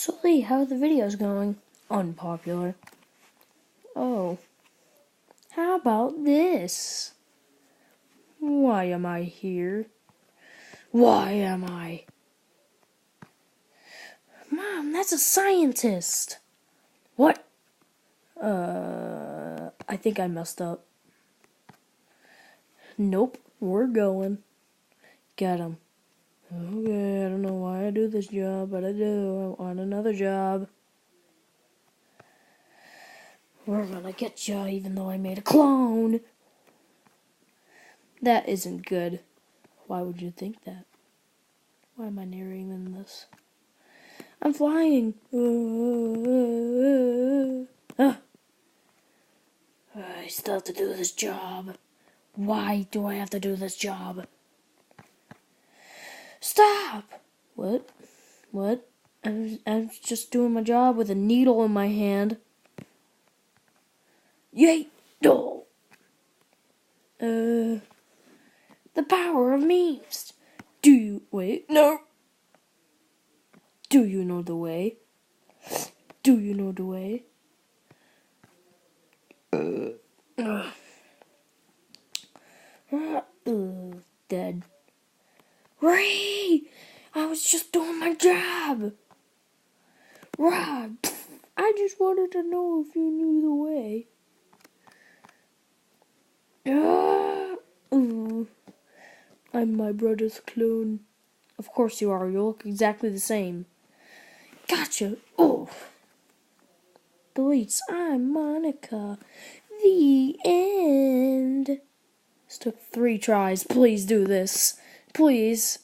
So Lee, how are the videos going? Unpopular. Oh. How about this? Why am I here? Why am I? Mom, that's a scientist. What? I think I messed up. Nope, we're going. Get him. Okay, I don't know why I do this job, but I do. I want another job. We're gonna get ya, even though I made a clone. That isn't good. Why would you think that? Why am I narrating this? I'm flying. I still have to do this job. Why do I have to do this job? Stop! What? What? I was just doing my job with a needle in my hand. Yay! Oh. The power of memes. Wait, no. Do you know the way? Do you know the way? Dead. Ray! I was just doing my job. Rob, I just wanted to know if you knew the way. I'm my brother's clone. Of course you are. You look exactly the same. Gotcha. Oh. Deletes. I'm Monica. The end. This took 3 tries. Please do this. Please.